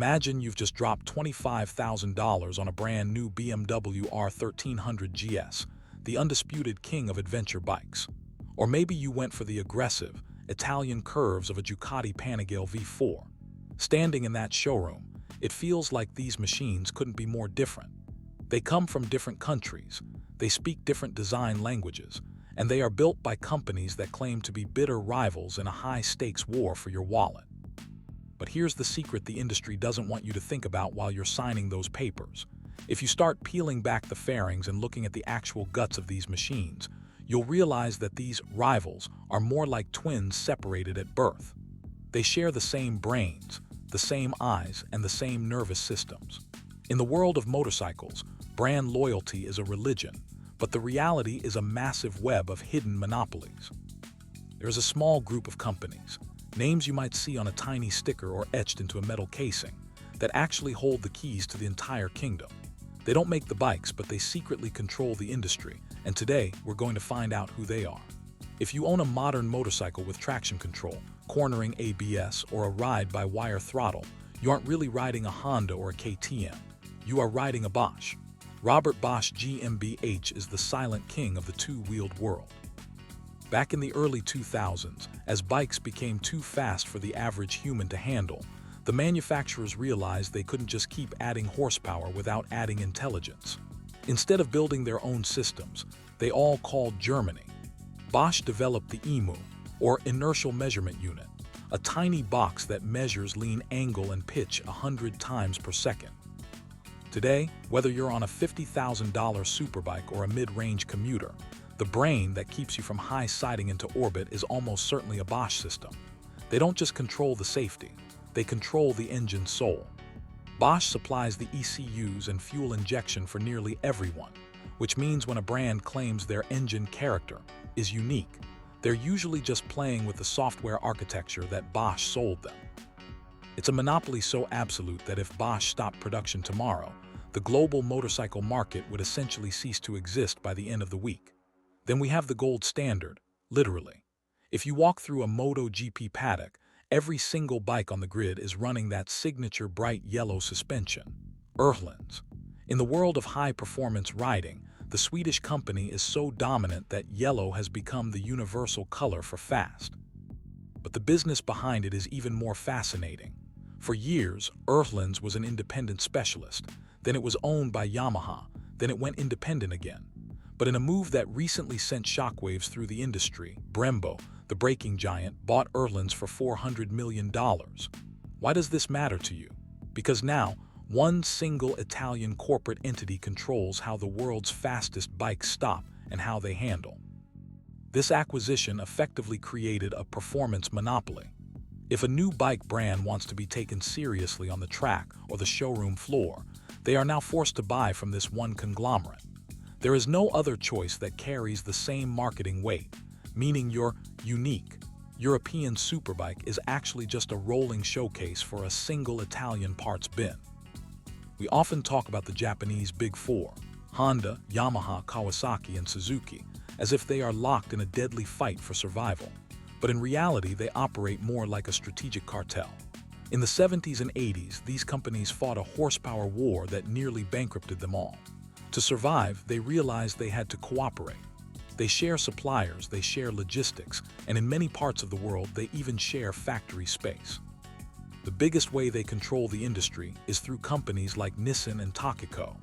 Imagine you've just dropped $25,000 on a brand new BMW R1300 GS, the undisputed king of adventure bikes. Or maybe you went for the aggressive, Italian curves of a Ducati Panigale V4. Standing in that showroom, it feels like these machines couldn't be more different. They come from different countries, they speak different design languages, and they are built by companies that claim to be bitter rivals in a high-stakes war for your wallet. But here's the secret the industry doesn't want you to think about while you're signing those papers. If you start peeling back the fairings and looking at the actual guts of these machines, you'll realize that these rivals are more like twins separated at birth. They share the same brains, the same eyes, and the same nervous systems. In the world of motorcycles, brand loyalty is a religion, but the reality is a massive web of hidden monopolies. There is a small group of companies, names you might see on a tiny sticker or etched into a metal casing, that actually hold the keys to the entire kingdom. They don't make the bikes, but they secretly control the industry, and today we're going to find out who they are. If you own a modern motorcycle with traction control, cornering ABS, or a ride-by-wire throttle, you aren't really riding a Honda or a KTM. You are riding a Bosch. Robert Bosch GmbH is the silent king of the two-wheeled world. Back in the early 2000s, as bikes became too fast for the average human to handle, the manufacturers realized they couldn't just keep adding horsepower without adding intelligence. Instead of building their own systems, they all called Germany. Bosch developed the EMU, or Inertial Measurement Unit, a tiny box that measures lean angle and pitch 100 times per second. Today, whether you're on a $50,000 superbike or a mid-range commuter, the brain that keeps you from high-siding into orbit is almost certainly a Bosch system. They don't just control the safety, they control the engine's soul. Bosch supplies the ECUs and fuel injection for nearly everyone, which means when a brand claims their engine character is unique, they're usually just playing with the software architecture that Bosch sold them. It's a monopoly so absolute that if Bosch stopped production tomorrow, the global motorcycle market would essentially cease to exist by the end of the week. Then we have the gold standard, literally. If you walk through a MotoGP paddock, every single bike on the grid is running that signature bright yellow suspension, Ohlins. In the world of high-performance riding, the Swedish company is so dominant that yellow has become the universal color for fast. But the business behind it is even more fascinating. For years, Ohlins was an independent specialist, then it was owned by Yamaha, then it went independent again. But in a move that recently sent shockwaves through the industry, Brembo, the braking giant, bought Ohlins for $400 million. Why does this matter to you? Because now, one single Italian corporate entity controls how the world's fastest bikes stop and how they handle. This acquisition effectively created a performance monopoly. If a new bike brand wants to be taken seriously on the track or the showroom floor, they are now forced to buy from this one conglomerate. There is no other choice that carries the same marketing weight, meaning your unique European superbike is actually just a rolling showcase for a single Italian parts bin. We often talk about the Japanese Big Four, Honda, Yamaha, Kawasaki, and Suzuki, as if they are locked in a deadly fight for survival. But in reality, they operate more like a strategic cartel. In the 70s and 80s, these companies fought a horsepower war that nearly bankrupted them all. To survive, they realized they had to cooperate. They share suppliers, they share logistics, and in many parts of the world, they even share factory space. The biggest way they control the industry is through companies like Nissan and Takiko.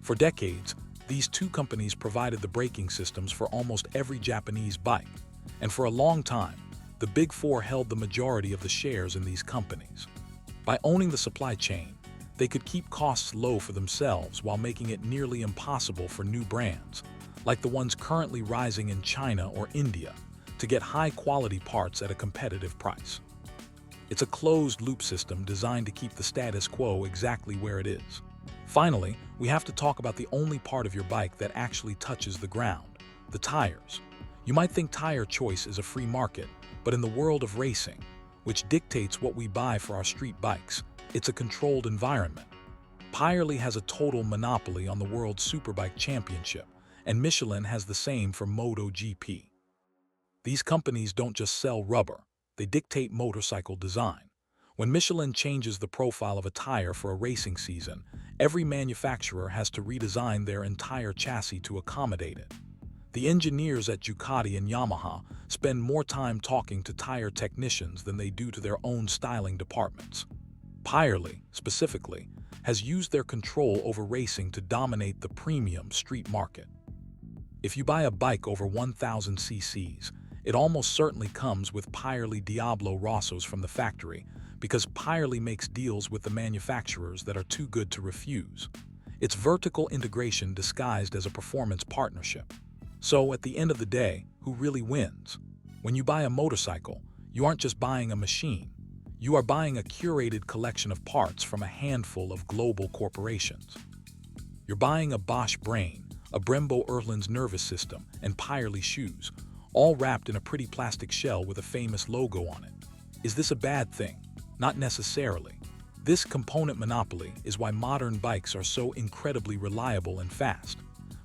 For decades, these two companies provided the braking systems for almost every Japanese bike, and for a long time, the Big Four held the majority of the shares in these companies. By owning the supply chain, they could keep costs low for themselves while making it nearly impossible for new brands, like the ones currently rising in China or India, to get high-quality parts at a competitive price. It's a closed-loop system designed to keep the status quo exactly where it is. Finally, we have to talk about the only part of your bike that actually touches the ground, the tires. You might think tire choice is a free market, but in the world of racing, which dictates what we buy for our street bikes, it's a controlled environment. Pirelli has a total monopoly on the World Superbike Championship, and Michelin has the same for MotoGP. These companies don't just sell rubber, they dictate motorcycle design. When Michelin changes the profile of a tire for a racing season, every manufacturer has to redesign their entire chassis to accommodate it. The engineers at Ducati and Yamaha spend more time talking to tire technicians than they do to their own styling departments. Pirelli, specifically, has used their control over racing to dominate the premium street market. If you buy a bike over 1,000 cc's, it almost certainly comes with Pirelli Diablo Rossos from the factory, because Pirelli makes deals with the manufacturers that are too good to refuse. It's vertical integration disguised as a performance partnership. So, at the end of the day, who really wins? When you buy a motorcycle, you aren't just buying a machine. You are buying a curated collection of parts from a handful of global corporations. You're buying a Bosch brain, a Brembo-Öhlins nervous system, and Pirelli shoes, all wrapped in a pretty plastic shell with a famous logo on it. Is this a bad thing? Not necessarily. This component monopoly is why modern bikes are so incredibly reliable and fast.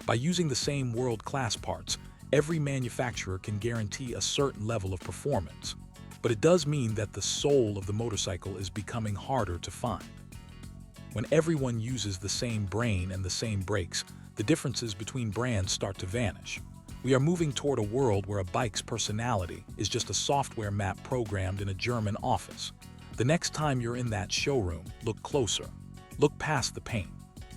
By using the same world-class parts, every manufacturer can guarantee a certain level of performance. But it does mean that the soul of the motorcycle is becoming harder to find. When everyone uses the same brain and the same brakes, the differences between brands start to vanish. We are moving toward a world where a bike's personality is just a software map programmed in a German office. The next time you're in that showroom, look closer. Look past the paint.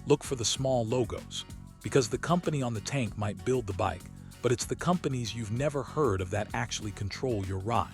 Look for the small logos. Because the company on the tank might build the bike, but it's the companies you've never heard of that actually control your ride.